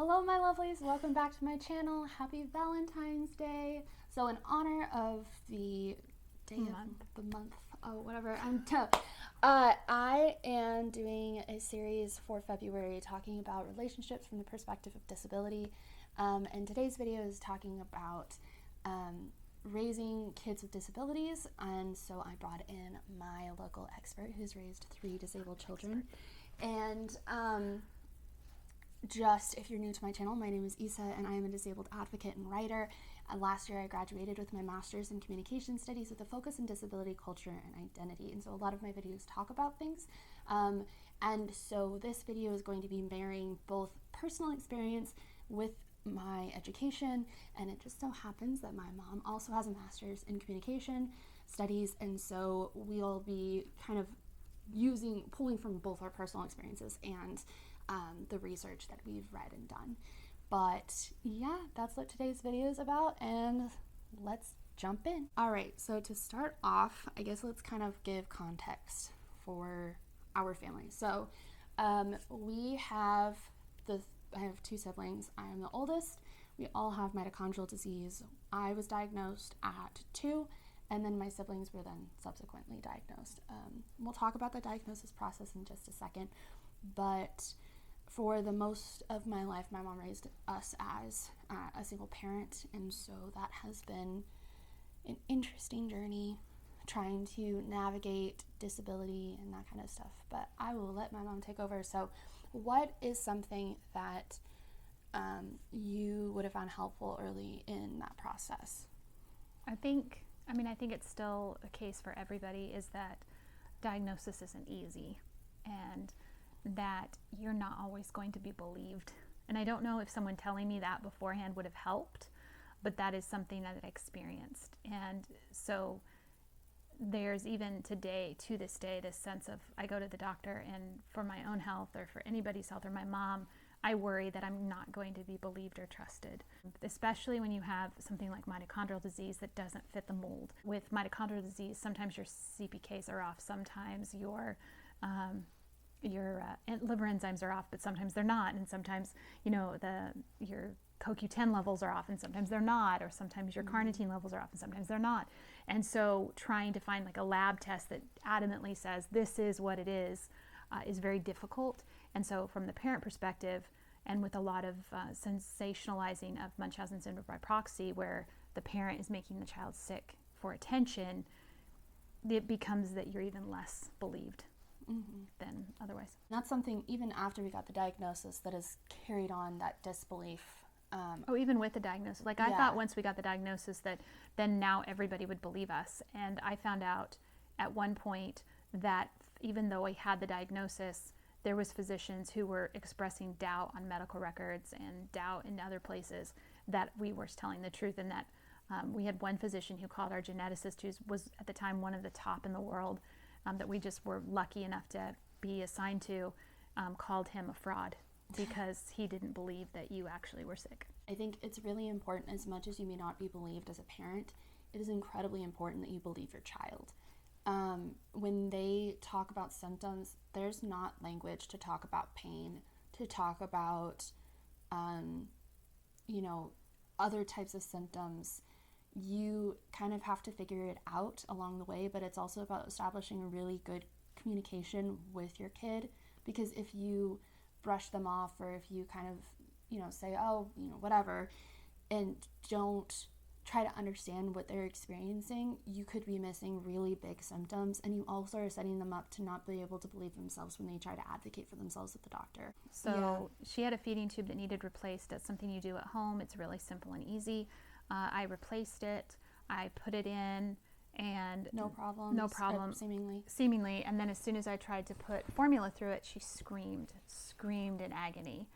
Hello my lovelies, welcome back to my channel. Happy Valentine's Day. So in honor of the day of the month, whatever, I am doing a series for February talking about relationships from the perspective of disability. And today's video is talking about raising kids with disabilities. And so I brought in my local expert who's raised 3 disabled children. And just if you're new to my channel, my name is Isa and I am a disabled advocate and writer. Last year I graduated with my master's in communication studies with a focus in disability, culture, and identity. And so a lot of my videos talk about things. And so this video is going to be marrying both personal experience with my education, and it just so happens that my mom also has a master's in communication studies, and so we'll be kind of pulling from both our personal experiences and the research that we've read and done. But yeah, that's what today's video is about, and let's jump in. All right, so to start off, I guess let's kind of give context for our family. So I have 2 siblings. I am the oldest. We all have mitochondrial disease. I was diagnosed at 2, and then my siblings were then subsequently diagnosed. We'll talk about the diagnosis process in just a second, but for the most of my life, my mom raised us as a single parent, and so that has been an interesting journey trying to navigate disability and that kind of stuff, but I will let my mom take over. So what is something that you would have found helpful early in that process? I think it's still a case for everybody, is that diagnosis isn't easy and that you're not always going to be believed. And I don't know if someone telling me that beforehand would have helped, but that is something that I experienced. And so there's even today, to this day, this sense of, I go to the doctor and for my own health or for anybody's health or my mom, I worry that I'm not going to be believed or trusted, especially when you have something like mitochondrial disease that doesn't fit the mold. With mitochondrial disease, sometimes your CPKs are off, sometimes your liver enzymes are off, but sometimes they're not, and sometimes your CoQ10 levels are off, and sometimes they're not, or sometimes your carnitine levels are off, and sometimes they're not. And so trying to find like a lab test that adamantly says this is what it is very difficult. And so from the parent perspective, and with a lot of sensationalizing of Munchausen syndrome by proxy, where the parent is making the child sick for attention, it becomes that you're even less believed than otherwise. That's something, even after we got the diagnosis, that has carried on that disbelief. Even with the diagnosis. I thought once we got the diagnosis that then now everybody would believe us. And I found out at one point that even though I had the diagnosis, there was physicians who were expressing doubt on medical records and doubt in other places that we were telling the truth, and that we had one physician who called our geneticist, who was at the time one of the top in the world, that we just were lucky enough to be assigned to, called him a fraud because he didn't believe that you actually were sick. I think it's really important, as much as you may not be believed as a parent, it is incredibly important that you believe your child. When they talk about symptoms, there's not language to talk about pain, to talk about, other types of symptoms. You kind of have to figure it out along the way, but it's also about establishing a really good communication with your kid, because if you brush them off, or if you kind of, say, whatever, and don't try to understand what they're experiencing, you could be missing really big symptoms, and you also are setting them up to not be able to believe themselves when they try to advocate for themselves with the doctor. So she had a feeding tube that needed replaced. That's something you do at home. It's really simple and easy. I replaced it, I put it in, and no problem, seemingly. And then as soon as I tried to put formula through it, she screamed in agony.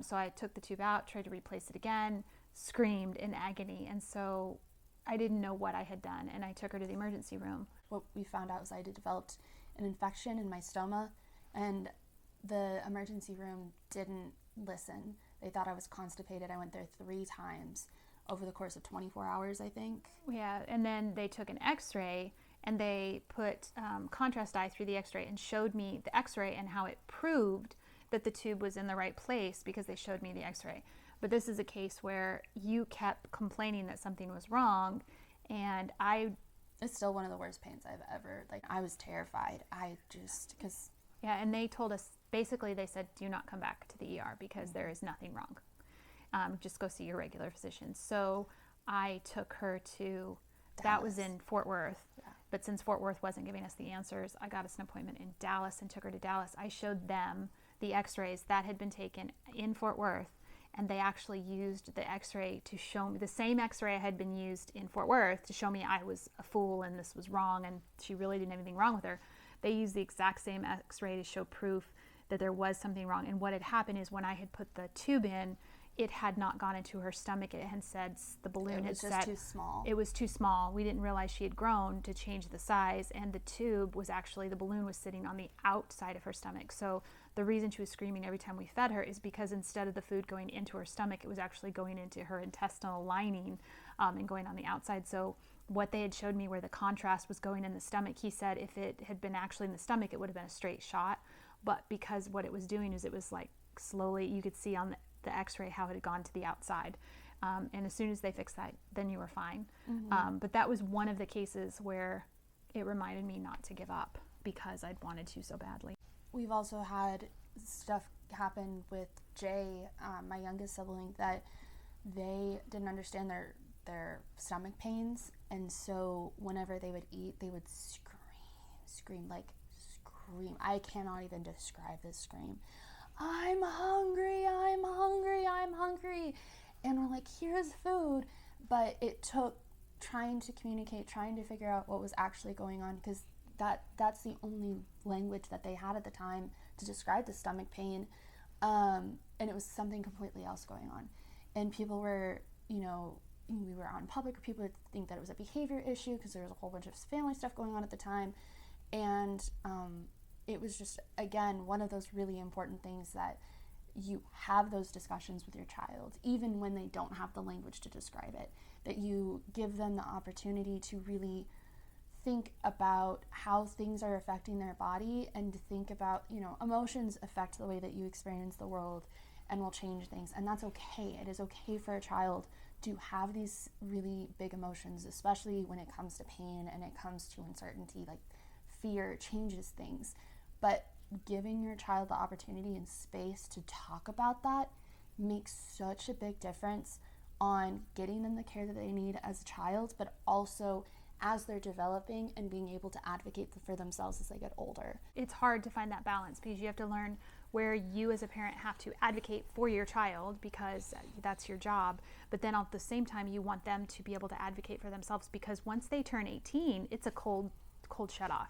So I took the tube out, tried to replace it again, screamed in agony. And so I didn't know what I had done, and I took her to the emergency room. What we found out was I had developed an infection in my stoma, and the emergency room didn't listen. They thought I was constipated. I went there 3 times over the course of 24 hours, I think. Yeah, and then they took an x-ray, and they put contrast dye through the x-ray and showed me the x-ray and how it proved that the tube was in the right place because they showed me the x-ray. But this is a case where you kept complaining that something was wrong, and it's still one of the worst pains I've ever, like, I was terrified. Because yeah, and they told us, basically they said, do not come back to the ER because there is nothing wrong. Just go see your regular physician. So I took her to, that was in Fort Worth. Yeah. But since Fort Worth wasn't giving us the answers, I got us an appointment in Dallas and took her to Dallas. I showed them the x-rays that had been taken in Fort Worth, and they actually used the x-ray to show me, the same x-ray had been used in Fort Worth to show me I was a fool and this was wrong and she really didn't have anything wrong with her. They used the exact same x-ray to show proof that there was something wrong. And what had happened is when I had put the tube in, it had not gone into her stomach. It had said, the balloon had said, it was just too small. It was too small. We didn't realize she had grown to change the size, and the tube was actually, the balloon was sitting on the outside of her stomach. So the reason she was screaming every time we fed her is because instead of the food going into her stomach, it was actually going into her intestinal lining and going on the outside. So what they had showed me where the contrast was going in the stomach, he said if it had been actually in the stomach, it would have been a straight shot. But because what it was doing is it was like slowly, you could see on the x-ray how it had gone to the outside. And as soon as they fixed that, then you were fine. But that was one of the cases where it reminded me not to give up because I'd wanted to so badly. We've also had stuff happen with Jay, my youngest sibling, that they didn't understand their stomach pains, and so whenever they would eat, they would scream. I cannot even describe this scream. I'm hungry, I'm hungry, I'm hungry. And we're like, here's food. But it took trying to communicate, trying to figure out what was actually going on, because that's the only language that they had at the time to describe the stomach pain. And it was something completely else going on. And people were, we were on public, people would think that it was a behavior issue because there was a whole bunch of family stuff going on at the time. And it was just, again, one of those really important things that you have those discussions with your child, even when they don't have the language to describe it, that you give them the opportunity to really think about how things are affecting their body, and to think about, emotions affect the way that you experience the world and will change things. And that's okay. It is okay for a child to have these really big emotions, especially when it comes to pain and it comes to uncertainty. Like, fear changes things. But giving your child the opportunity and space to talk about that makes such a big difference on getting them the care that they need as a child, but also as they're developing and being able to advocate for themselves as they get older. It's hard to find that balance because you have to learn where you as a parent have to advocate for your child because that's your job, but then at the same time you want them to be able to advocate for themselves, because once they turn 18, it's a cold shut off.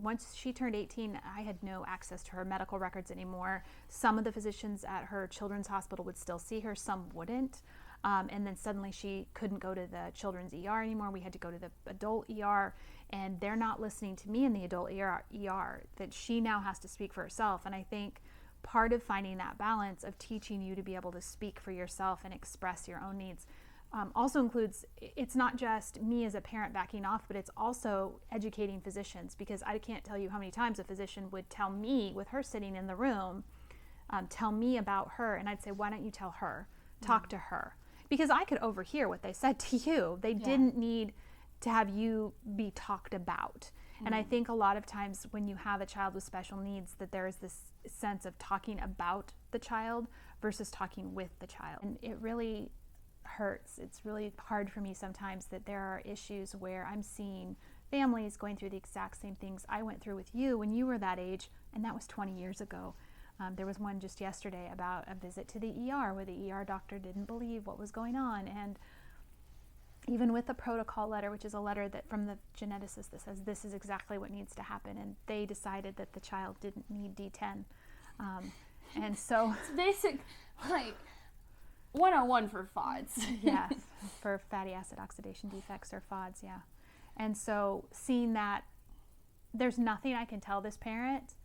Once she turned 18, I had no access to her medical records anymore. Some of the physicians at her children's hospital would still see her, some wouldn't. And then suddenly she couldn't go to the children's ER anymore. We had to go to the adult ER, and they're not listening to me in the adult ER, that she now has to speak for herself. And I think part of finding that balance of teaching you to be able to speak for yourself and express your own needs also includes, it's not just me as a parent backing off, but it's also educating physicians, because I can't tell you how many times a physician would tell me, with her sitting in the room, tell me about her, and I'd say, why don't you tell her? Talk to her. Because I could overhear what they said to you. They didn't need to have you be talked about. And I think a lot of times when you have a child with special needs, that there is this sense of talking about the child versus talking with the child. And it really hurts. It's really hard for me sometimes that there are issues where I'm seeing families going through the exact same things I went through with you when you were that age, and that was 20 years ago. There was one just yesterday about a visit to the ER where the ER doctor didn't believe what was going on, and even with the protocol letter, which is a letter that from the geneticist that says this is exactly what needs to happen, and they decided that the child didn't need D10. And so it's basic, like 101 for FODs. Yeah, for fatty acid oxidation defects, or FODs, yeah. And so seeing that, there's nothing I can tell this parent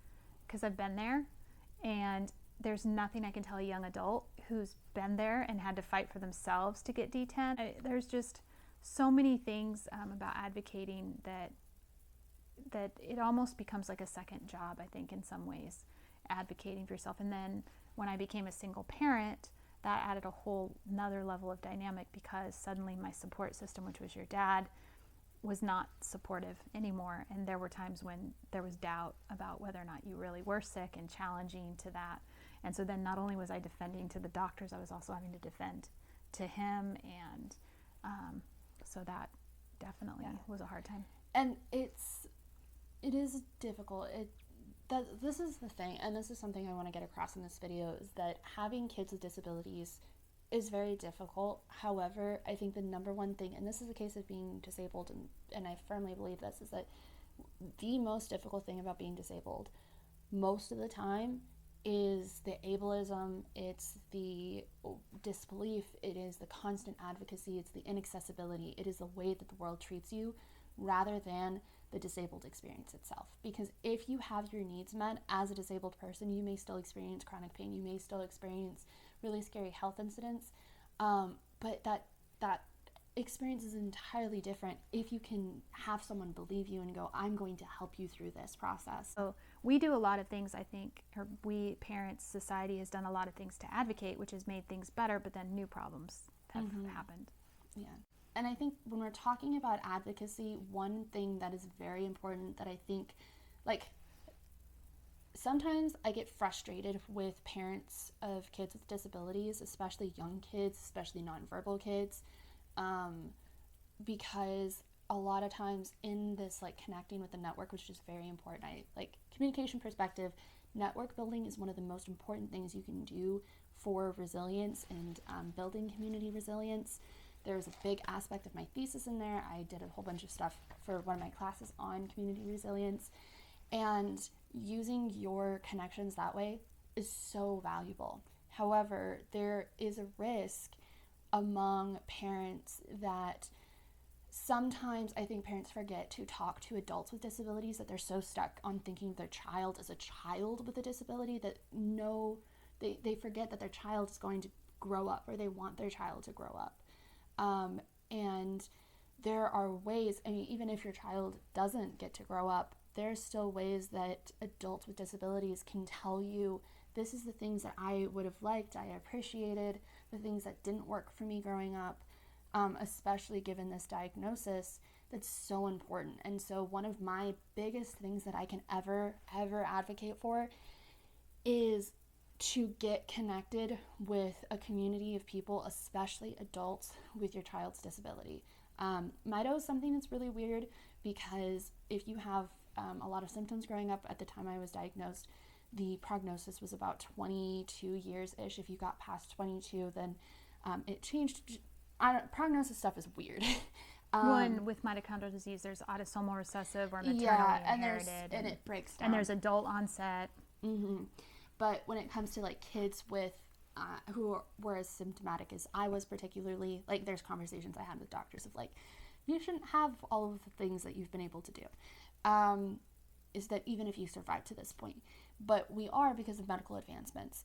because I've been there, and there's nothing I can tell a young adult who's been there and had to fight for themselves to get D10. There's just so many things about advocating that it almost becomes like a second job, I think, in some ways. advocating for yourself. And then when I became a single parent, that added a whole another level of dynamic, because suddenly my support system, which was your dad, was not supportive anymore. And there were times when there was doubt about whether or not you really were sick, and challenging to that. And so then not only was I defending to the doctors, I was also having to defend to him. And so that definitely was a hard time. And it is difficult. This is the thing, and this is something I want to get across in this video, is that having kids with disabilities is very difficult. However, I think the number one thing, and this is a case of being disabled, and I firmly believe this, is that the most difficult thing about being disabled most of the time is the ableism, it's the disbelief, it is the constant advocacy, it's the inaccessibility, it is the way that the world treats you rather than the disabled experience itself. Because if you have your needs met as a disabled person, you may still experience chronic pain, you may still experience really scary health incidents, but that experience is entirely different if you can have someone believe you and go, I'm going to help you through this process. So we do a lot of things, I think, or we parents, society has done a lot of things to advocate, which has made things better, but then new problems have happened. Yeah. And I think when we're talking about advocacy, one thing that is very important that I think, like, sometimes I get frustrated with parents of kids with disabilities, especially young kids, especially nonverbal kids, because a lot of times in this, like, connecting with the network, which is very important, communication perspective, network building is one of the most important things you can do for resilience and building community resilience. There's a big aspect of my thesis in there. I did a whole bunch of stuff for one of my classes on community resilience, and using your connections that way is so valuable. However, there is a risk among parents that sometimes I think parents forget to talk to adults with disabilities, that they're so stuck on thinking of their child as a child with a disability that they forget that their child is going to grow up, or they want their child to grow up. And there are ways, I mean, even if your child doesn't get to grow up, there's still ways that adults with disabilities can tell you, this is the things that I would have liked, I appreciated, the things that didn't work for me growing up, especially given this diagnosis, that's so important. And so one of my biggest things that I can ever advocate for is to get connected with a community of people, especially adults with your child's disability. Mito is something that's really weird, because if you have a lot of symptoms growing up, at the time I was diagnosed, the prognosis was about 22 years-ish. If you got past 22, then it changed. Prognosis stuff is weird. One with mitochondrial disease, there's autosomal recessive or maternally inherited, and it breaks down. And there's adult onset. But when it comes to, like, kids with who were as symptomatic as I was, particularly, like, there's conversations I had with doctors of, like, you shouldn't have all of the things that you've been able to do, is that even if you survive to this point, but we are, because of medical advancements.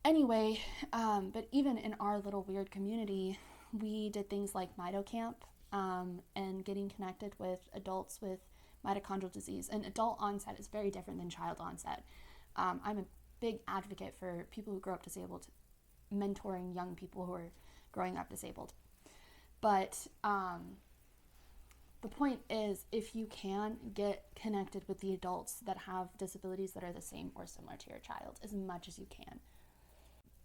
Anyway, but even in our little weird community, we did things like Mito Camp, and getting connected with adults with mitochondrial disease. And adult onset is very different than child onset. I'm a big advocate for people who grow up disabled, mentoring young people who are growing up disabled. But the point is, if you can, get connected with the adults that have disabilities that are the same or similar to your child as much as you can.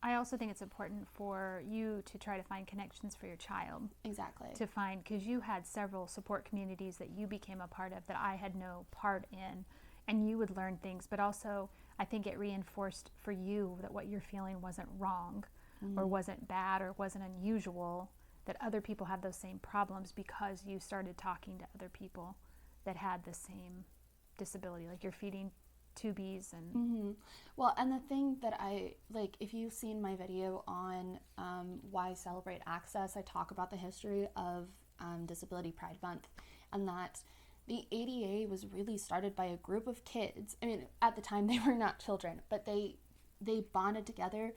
I also think it's important for you to try to find connections for your child. Exactly. To find, because you had several support communities that you became a part of that I had no part in, and you would learn things, but also I think it reinforced for you that what you're feeling wasn't wrong, or wasn't bad, or wasn't unusual, that other people have those same problems, because you started talking to other people that had the same disability, like you're feeding tubies and Well, and the thing that I like, if you've seen my video on why celebrate access, I talk about the history of Disability Pride Month, and that the ADA was really started by a group of kids. I mean, at the time they were not children, but they bonded together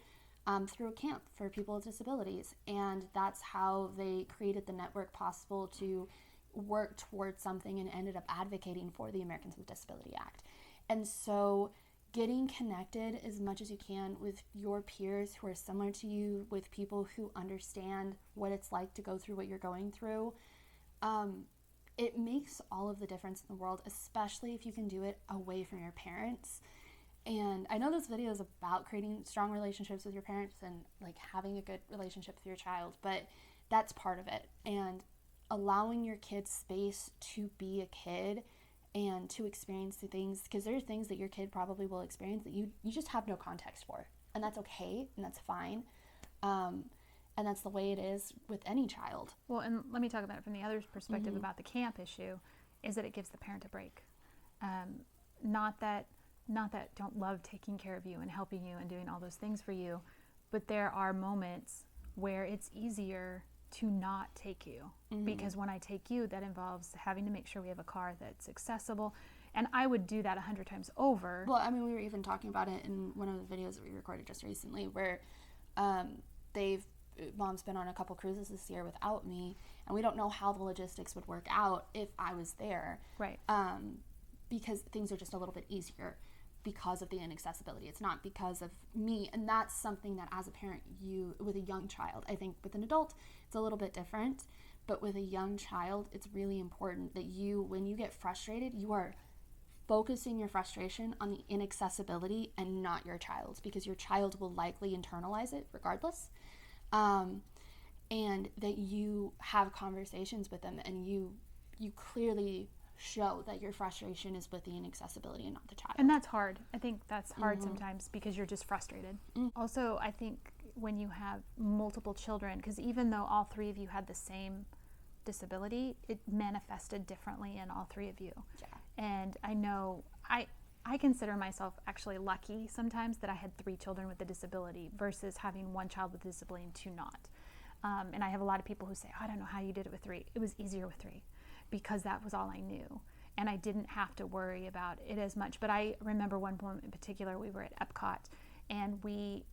through a camp for people with disabilities, and that's how they created the network possible to work towards something, and ended up advocating for the Americans with Disability Act. And so getting connected as much as you can with your peers who are similar to you, with people who understand what it's like to go through what you're going through, it makes all of the difference in the world, especially if you can do it away from your parents. And I know this video is about creating strong relationships with your parents and like having a good relationship with your child, but that's part of it. And allowing your kids space to be a kid and to experience the things, because there are things that your kid probably will experience that you just have no context for, and that's okay and that's fine, and that's the way it is with any child. Well, and let me talk about it from the other perspective about the camp issue, is that it gives the parent a break. Not that don't love taking care of you and helping you and doing all those things for you, but there are moments where it's easier to not take you, because when I take you, that involves having to make sure we have a car that's accessible, and I would do that 100 times over. Well, I mean, we were even talking about it in one of the videos that we recorded just recently, where Mom's been on a couple cruises this year without me, and we don't know how the logistics would work out if I was there, right? Because things are just a little bit easier because of the inaccessibility. It's not because of me, and that's something that as a parent, you, with a young child, I think with an adult it's a little bit different, but with a young child it's really important that you, when you get frustrated, you are focusing your frustration on the inaccessibility and not your child, because your child will likely internalize it regardless, and that you have conversations with them and you clearly show that your frustration is with the inaccessibility and not the child. And that's hard. I think that's hard sometimes because you're just frustrated. Also, I think when you have multiple children, because even though all three of you had the same disability, it manifested differently in all three of you. Yeah. And I know I consider myself actually lucky sometimes that I had 3 children with a disability versus having 1 child with a disability and 2 not. And I have a lot of people who say, oh, I don't know how you did it with 3. It was easier with 3. Because that was all I knew, and I didn't have to worry about it as much. But I remember one moment in particular, we were at Epcot, and we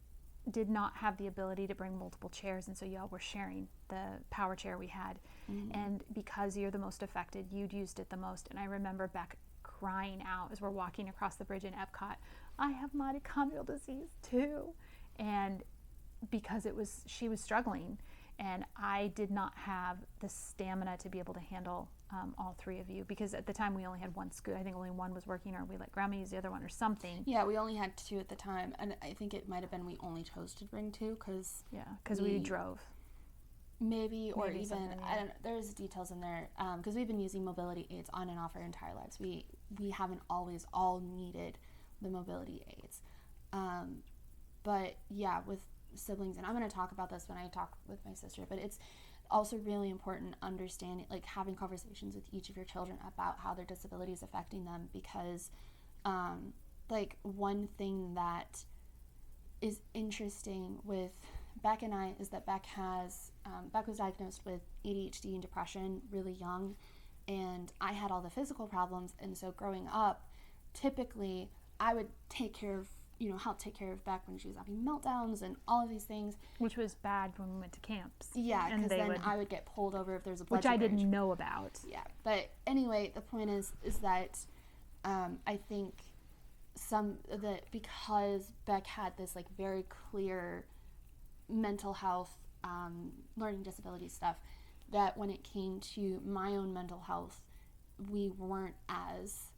did not have the ability to bring multiple chairs, and so y'all were sharing the power chair we had. And because you're the most affected, you'd used it the most. And I remember Beck crying out as we're walking across the bridge in Epcot, I have mitochondrial disease too. And because she was struggling, and I did not have the stamina to be able to handle all 3 of you, because at the time we only had 1 scooter. I think only 1 was working, or we let Grandma use the other one or something. Yeah, we only had 2 at the time, and I think it might have been we only chose to bring 2 because we drove. Maybe even, I don't know, there's details in there, because we've been using mobility aids on and off our entire lives. We haven't always all needed the mobility aids. But yeah, with siblings, and I'm going to talk about this when I talk with my sister, but it's also really important understanding, like having conversations with each of your children about how their disability is affecting them, because like one thing that is interesting with Beck and I is that Beck was diagnosed with ADHD and depression really young, and I had all the physical problems, and so growing up, typically I would help take care of Beck when she was having meltdowns and all of these things. Which was bad when we went to camps. Yeah, because then I would get pulled over if there's a blood. Which I didn't know about. Yeah, but anyway, the point is that I think because Beck had this like very clear mental health, learning disability stuff, that when it came to my own mental health, we weren't as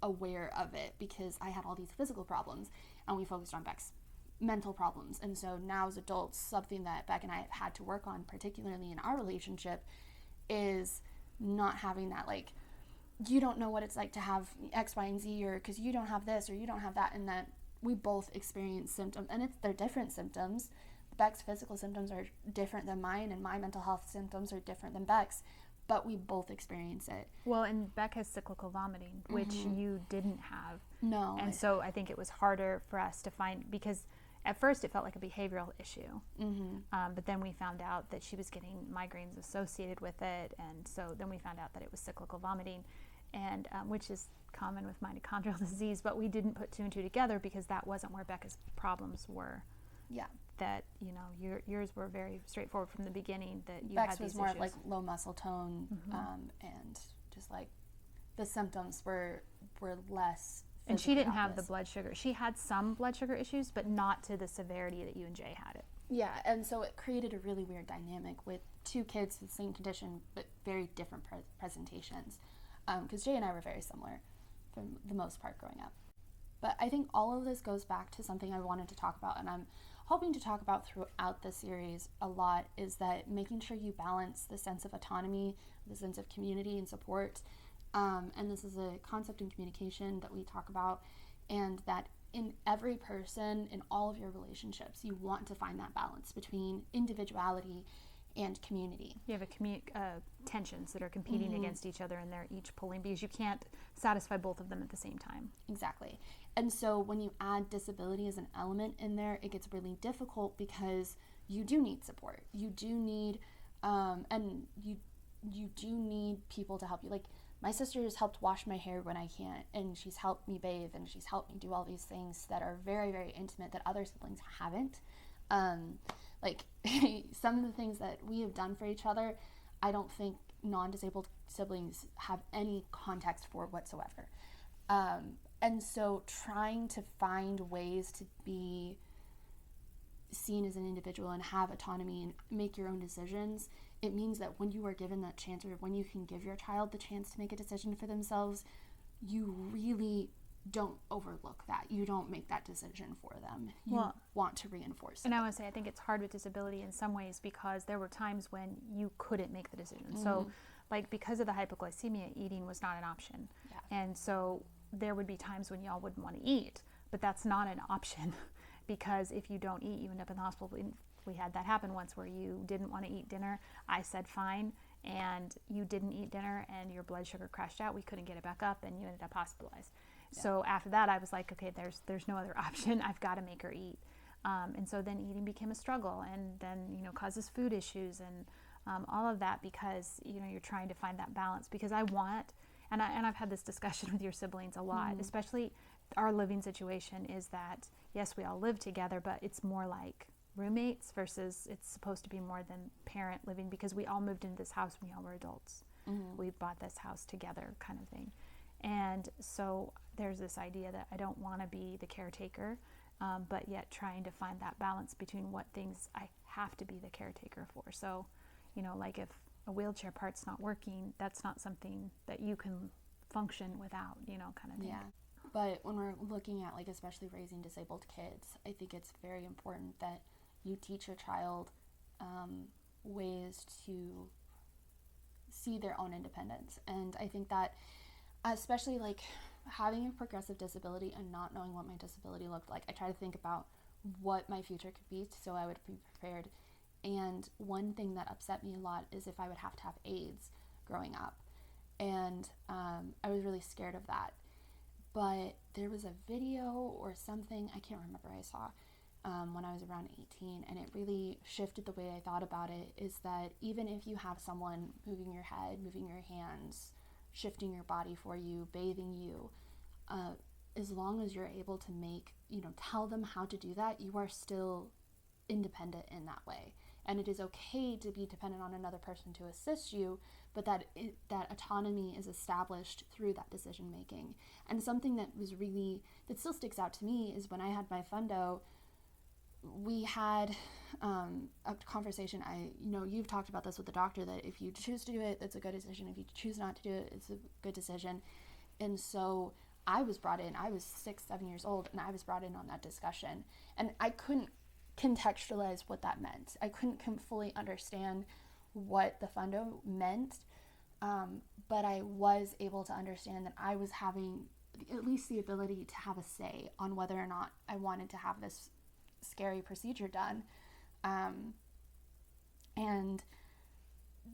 aware of it because I had all these physical problems, and we focused on Beck's mental problems. And so now as adults, something that Beck and I have had to work on, particularly in our relationship, is not having that, like, you don't know what it's like to have X, Y, and Z, or because you don't have this or you don't have that, and that we both experience symptoms, and they're different symptoms. Beck's physical symptoms are different than mine, and my mental health symptoms are different than Beck's, but we both experience it. Well, and Beck has cyclical vomiting, which you didn't have. No. And so I think it was harder for us to find, because at first it felt like a behavioral issue. But then we found out that she was getting migraines associated with it, and so then we found out that it was cyclical vomiting, and which is common with mitochondrial disease, but we didn't put 2 and 2 together because that wasn't where Becca's problems were. Yeah. That, yours were very straightforward from the beginning, that you Beck's had these was more issues. Like low muscle tone, and just like the symptoms were less And she didn't physically have the obvious. blood sugar. She had some blood sugar issues, but not to the severity that you and Jay had it. Yeah, and so it created a really weird dynamic with two kids with the same condition but very different presentations. Because Jay and I were very similar for the most part growing up. But I think all of this goes back to something I wanted to talk about, and I'm hoping to talk about throughout the series a lot, is that making sure you balance the sense of autonomy, the sense of community and support. And this is a concept in communication that we talk about, and that in every person, in all of your relationships, you want to find that balance between individuality and community. You have tensions that are competing against each other, and they're each pulling because you can't satisfy both of them at the same time. Exactly. And so when you add disability as an element in there, it gets really difficult because you do need support. You do need, and you do need people to help you. Like, my sister has helped wash my hair when I can't, and she's helped me bathe, and she's helped me do all these things that are very, very intimate that other siblings haven't. Like, some of the things that we have done for each other, I don't think non-disabled siblings have any context for whatsoever. And so trying to find ways to be seen as an individual and have autonomy and make your own decisions, it means that when you are given that chance, or when you can give your child the chance to make a decision for themselves, you really don't overlook that. You don't make that decision for them. You want to reinforce it. And I want to say, I think it's hard with disability in some ways because there were times when you couldn't make the decision. So, like, because of the hypoglycemia, eating was not an option. Yeah. And so there would be times when y'all wouldn't want to eat, but that's not an option because if you don't eat, you end up in the hospital. We had that happen once where you didn't want to eat dinner. I said fine, and you didn't eat dinner, and your blood sugar crashed out. We couldn't get it back up, and you ended up hospitalized. Yeah. So after that, I was like, okay, there's no other option. I've got to make her eat. And so then eating became a struggle, and then, causes food issues and all of that because, you're trying to find that balance because I want, and I've had this discussion with your siblings a lot, especially our living situation is that, yes, we all live together, but it's more like roommates versus it's supposed to be more than parent living because we all moved into this house when we all were adults. We bought this house together kind of thing. And so there's this idea that I don't want to be the caretaker, but yet trying to find that balance between what things I have to be the caretaker for. So, like if a wheelchair part's not working, that's not something that you can function without, kind of thing. Yeah. But when we're looking at, like, especially raising disabled kids, I think it's very important that you teach your child ways to see their own independence. And I think that especially, like, having a progressive disability and not knowing what my disability looked like, I try to think about what my future could be so I would be prepared. And one thing that upset me a lot is if I would have to have AIDS growing up. And I was really scared of that. But there was a video or something, I can't remember, I saw when I was around 18, and it really shifted the way I thought about it, is that even if you have someone moving your head, moving your hands, shifting your body for you, bathing you, as long as you're able to tell them how to do that, you are still independent in that way. And it is okay to be dependent on another person to assist you, but that autonomy is established through that decision making. And something that still sticks out to me is when I had my fundo, we had a conversation. You've talked about this with the doctor, that if you choose to do it, it's a good decision. If you choose not to do it, it's a good decision. And so I was brought in. I was 6-7 years old, and I was brought in on that discussion. And I couldn't contextualize what that meant. I couldn't fully understand what the fundo meant, but I was able to understand that I was having at least the ability to have a say on whether or not I wanted to have this scary procedure done. And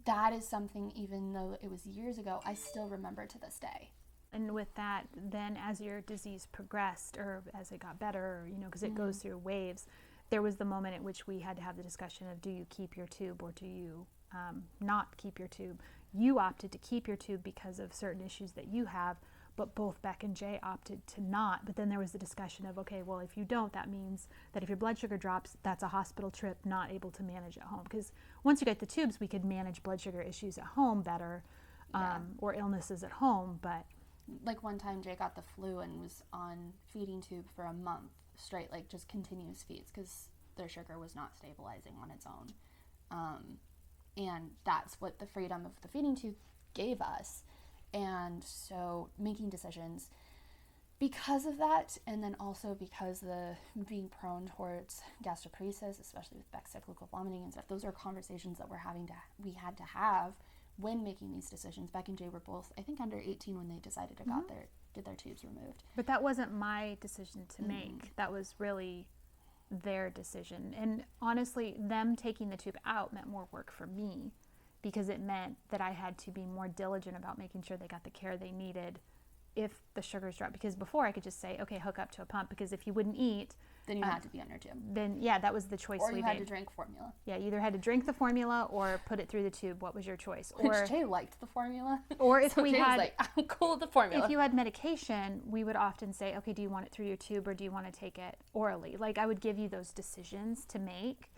that is something, even though it was years ago, I still remember to this day. And with that, then as your disease progressed, or as it got better, because it goes through waves, there was the moment at which we had to have the discussion of, do you keep your tube or do you not keep your tube? You opted to keep your tube because of certain issues that you have, but both Beck and Jay opted to not. But then there was the discussion of, okay, well, if you don't, that means that if your blood sugar drops, that's a hospital trip, not able to manage at home. Because once you get the tubes, we could manage blood sugar issues at home better, or illnesses at home. But like one time Jay got the flu and was on feeding tube for a month straight, like just continuous feeds because their sugar was not stabilizing on its own. And that's what the freedom of the feeding tube gave us. And so making decisions because of that, and then also because the being prone towards gastroparesis, especially with back cyclical vomiting and stuff, those are conversations that we had to have when making these decisions. Beck and Jay were both, I think, under 18 when they decided to get their tubes removed. But that wasn't my decision to make. That was really their decision. And honestly, them taking the tube out meant more work for me because it meant that I had to be more diligent about making sure they got the care they needed if the sugars dropped. Because before I could just say, okay, hook up to a pump, because if you wouldn't eat, then you had to be on your tube. Then yeah, that was the choice we made. Or you had to drink formula. Yeah, you either had to drink the formula or put it through the tube. What was your choice? Or Jay liked the formula. Or if so we Jay had, was like, I'm cool with the formula. If you had medication, we would often say, okay, do you want it through your tube or do you want to take it orally? Like I would give you those decisions to make.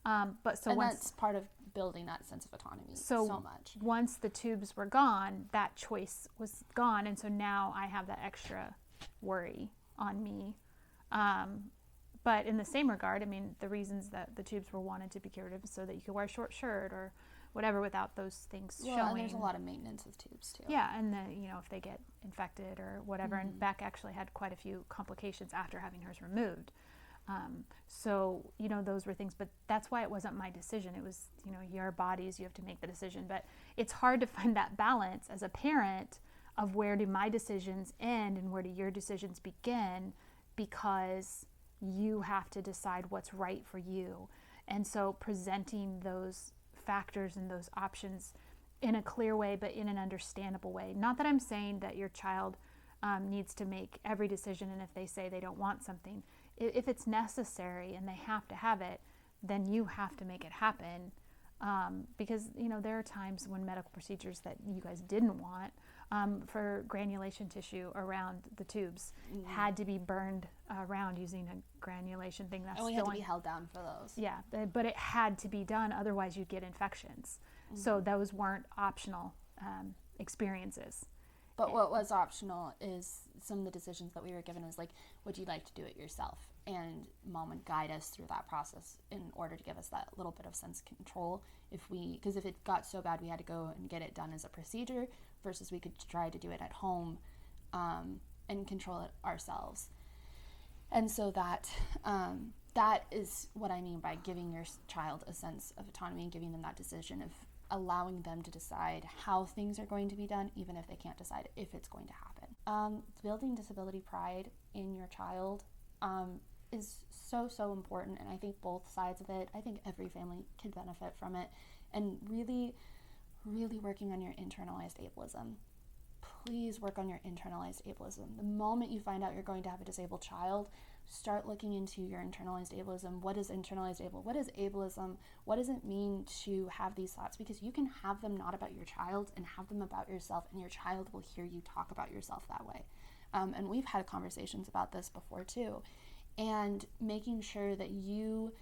That's part of building that sense of autonomy so much. Once the tubes were gone, that choice was gone, and so now I have that extra worry on me. But in the same regard, I mean, the reasons that the tubes were wanted to be cured is so that you could wear a short shirt or whatever without those things showing. And there's a lot of maintenance with tubes too. Yeah, and if they get infected or whatever, and Beck actually had quite a few complications after having hers removed. So, those were things, but that's why it wasn't my decision. It was, your bodies, you have to make the decision. But it's hard to find that balance as a parent of where do my decisions end and where do your decisions begin, because you have to decide what's right for you. And so presenting those factors and those options in a clear way, but in an understandable way. Not that I'm saying that your child needs to make every decision, and if they say they don't want something, if it's necessary and they have to have it, then you have to make it happen. Because, there are times when medical procedures that you guys didn't want, for granulation tissue around the tubes, had to be burned around using a granulation thing. And we had to be held down for those. Yeah, but it had to be done, otherwise you'd get infections. So those weren't optional experiences. But what was optional is some of the decisions that we were given was like, would you like to do it yourself? And mom would guide us through that process in order to give us that little bit of sense of control. Because if it got so bad we had to go and get it done as a procedure versus we could try to do it at home and control it ourselves. And so that is what I mean by giving your child a sense of autonomy and giving them that decision of allowing them to decide how things are going to be done, even if they can't decide if it's going to happen. Building disability pride in your child is so important, and I think both sides of it, I think every family can benefit from it, and really, really working on your internalized ableism. Please work on your internalized ableism. The moment you find out you're going to have a disabled child, start looking into your internalized ableism. What is internalized ableism? What is ableism? What does it mean to have these thoughts? Because you can have them not about your child and have them about yourself, and your child will hear you talk about yourself that way. And we've had conversations about this before too. And making sure that you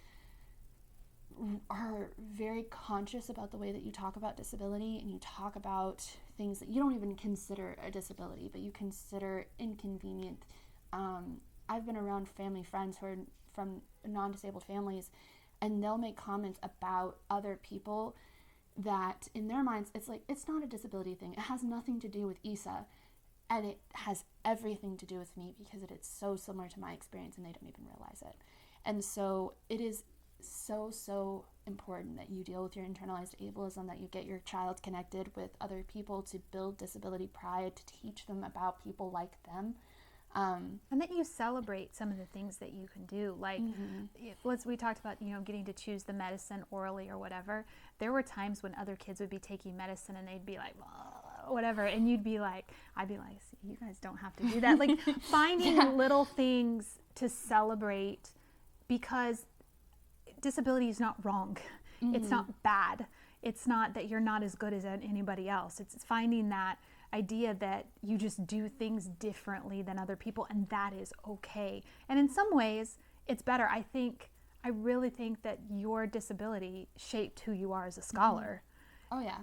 are very conscious about the way that you talk about disability, and you talk about things that you don't even consider a disability, but you consider inconvenient. I've been around family friends who are from non-disabled families, and they'll make comments about other people that in their minds, it's like, it's not a disability thing. It has nothing to do with Issa, and it has everything to do with me because it is so similar to my experience, and they don't even realize it. And so it is so important that you deal with your internalized ableism, that you get your child connected with other people to build disability pride, to teach them about people like them. And that you celebrate some of the things that you can do. Like, we talked about, getting to choose the medicine orally or whatever. There were times when other kids would be taking medicine and they'd be like, whatever. And I'd be like, you guys don't have to do that. Like, finding little things to celebrate, because disability is not wrong. It's not bad. It's not that you're not as good as anybody else. It's finding that idea that you just do things differently than other people, and that is okay. And in some ways, it's better. I really think that your disability shaped who you are as a scholar. Oh, yeah.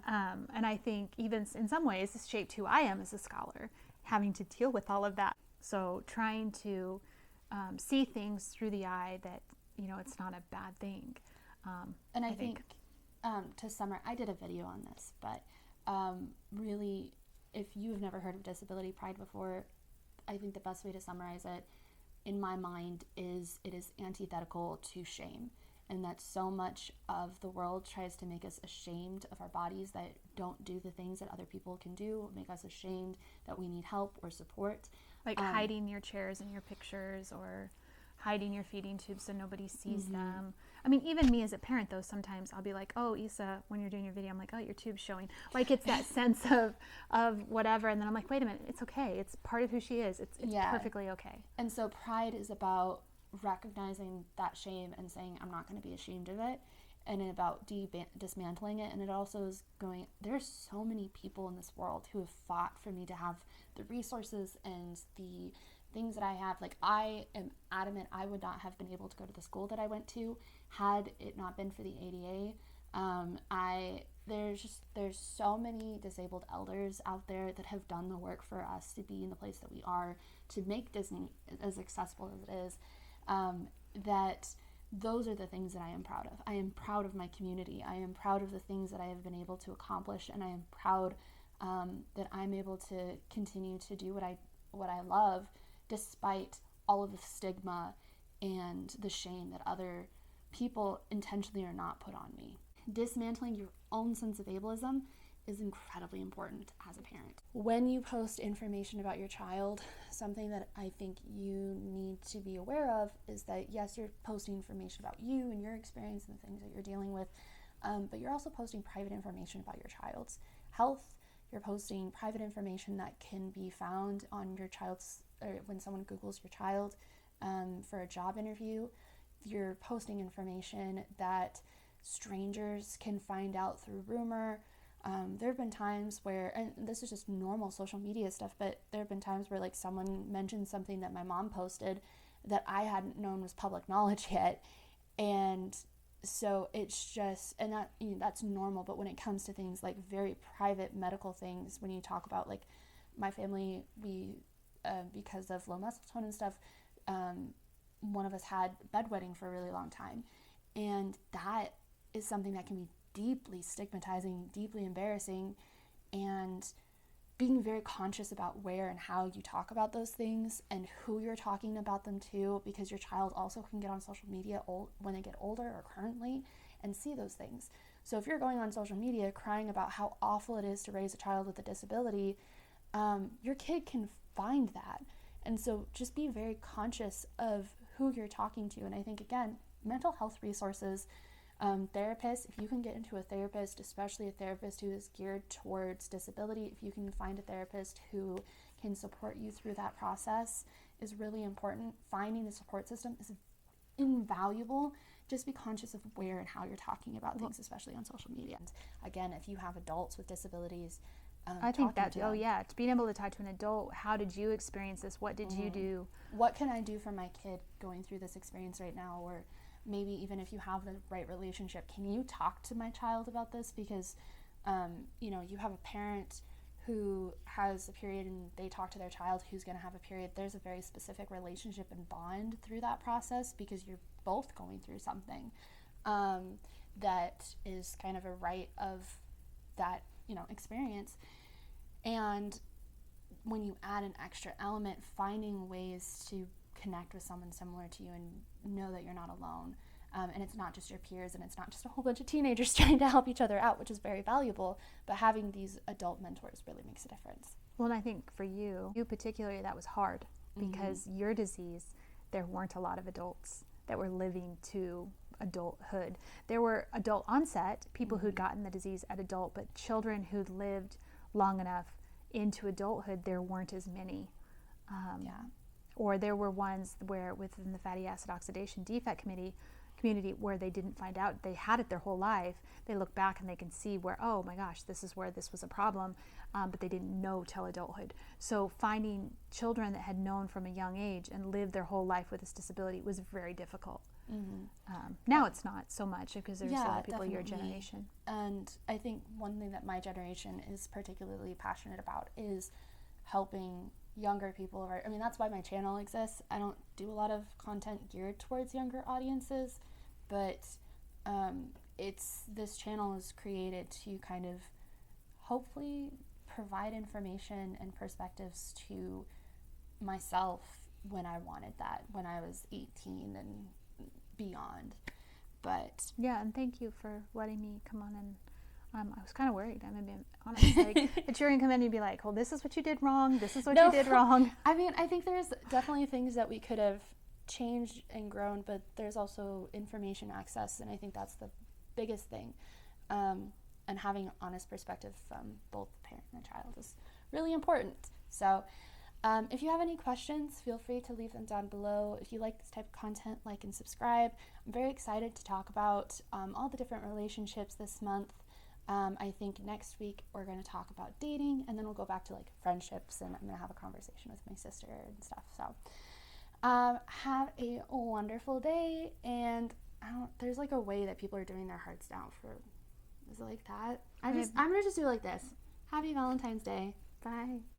And I think even in some ways, it's shaped who I am as a scholar. having to deal with all of that. So trying to see things through the eye that, you know, it's not a bad thing. And I think to summarize, I did a video on this, but really, if you've never heard of disability pride before, I think the best way to summarize it, in my mind, is it is antithetical to shame. And that so much of the world tries to make us ashamed of our bodies that don't do the things that other people can do, make us ashamed that we need help or support. Like hiding your chairs and your pictures, or hiding your feeding tubes so nobody sees them. I mean, even me as a parent, though, sometimes I'll be like, oh, Issa, when you're doing your video, I'm like, oh, your tube's showing. Like, it's that sense of whatever. And then I'm like, wait a minute, it's okay. It's part of who she is. It's perfectly okay. And so pride is about recognizing that shame and saying, I'm not going to be ashamed of it, and about dismantling it. And it also is going, there's so many people in this world who have fought for me to have the resources and the things that I have. Like, I am adamant I would not have been able to go to the school that I went to had it not been for the ADA. There's so many disabled elders out there that have done the work for us to be in the place that we are, to make Disney as accessible as it is, that those are the things that I am proud of. I am proud of my community. I am proud of the things that I have been able to accomplish, and I am proud that I'm able to continue to do what I love, despite all of the stigma and the shame that other people intentionally or not put on me. Dismantling your own sense of ableism is incredibly important as a parent. When you post information about your child, something that I think you need to be aware of is that, yes, you're posting information about you and your experience and the things that you're dealing with, but you're also posting private information about your child's health. You're posting private information that can be found on your child's, or when someone Googles your child for a job interview. You're posting information that strangers can find out through rumor. There have been times where, and this is just normal social media stuff, but there have been times where, like, someone mentioned something that my mom posted that I hadn't known was public knowledge yet. And so it's just, and that, you know, that's normal. But when it comes to things like very private medical things, when you talk about, like, my family, we, because of low muscle tone and stuff, one of us had bedwetting for a really long time. And that is something that can be deeply stigmatizing, deeply embarrassing, and being very conscious about where and how you talk about those things and who you're talking about them to, because your child also can get on social media when they get older or currently and see those things. So if you're going on social media crying about how awful it is to raise a child with a disability, your kid can find that. And so just be very conscious of who you're talking to. And I think, again, mental health resources, therapists, if you can get into a therapist, especially a therapist who is geared towards disability, if you can find a therapist who can support you through that process, is really important. Finding a support system is invaluable. Just be conscious of where and how you're talking about things, especially on social media. And again, if you have adults with disabilities, I think that, to being able to talk to an adult, how did you experience this? What did you do? What can I do for my kid going through this experience right now? Or maybe even if you have the right relationship, can you talk to my child about this? Because, you have a parent who has a period and they talk to their child who's going to have a period. There's a very specific relationship and bond through that process, because you're both going through something that is kind of a right of that, experience. And when you add an extra element, finding ways to connect with someone similar to you and know that you're not alone. And it's not just your peers, and it's not just a whole bunch of teenagers trying to help each other out, which is very valuable, but having these adult mentors really makes a difference. Well, and I think for you particularly, that was hard, because your disease, there weren't a lot of adults that were living to adulthood. There were adult onset, people who'd gotten the disease at adult, but children who'd lived long enough into adulthood, there weren't as many. Or there were ones where within the fatty acid oxidation defect community where they didn't find out, they had it their whole life. They look back and they can see where, oh my gosh, this is where this was a problem, but they didn't know till adulthood. So finding children that had known from a young age and lived their whole life with this disability was very difficult. Now it's not so much, because there's a lot of people your generation. And I think one thing that my generation is particularly passionate about is helping younger people. I mean, that's why my channel exists. I don't do a lot of content geared towards younger audiences, but this channel is created to kind of hopefully provide information and perspectives to myself when I wanted that, when I was 18 and beyond. But yeah, and thank you for letting me come on. And I was kind of worried, I'm gonna be honest, like that you're gonna come in and you'd be like, well, this is what you did wrong, this is what you did wrong. I mean, I think there's definitely things that we could have changed and grown, but there's also information access, and I think that's the biggest thing. And having honest perspective from both the parent and the child is really important. So if you have any questions, feel free to leave them down below. If you like this type of content, like and subscribe. I'm very excited to talk about all the different relationships this month. I think next week we're going to talk about dating, and then we'll go back to like friendships, and I'm going to have a conversation with my sister and stuff. So have a wonderful day, and there's like a way that people are doing their hearts down for, is it like that? I'm going to just do it like this. Happy Valentine's Day. Bye.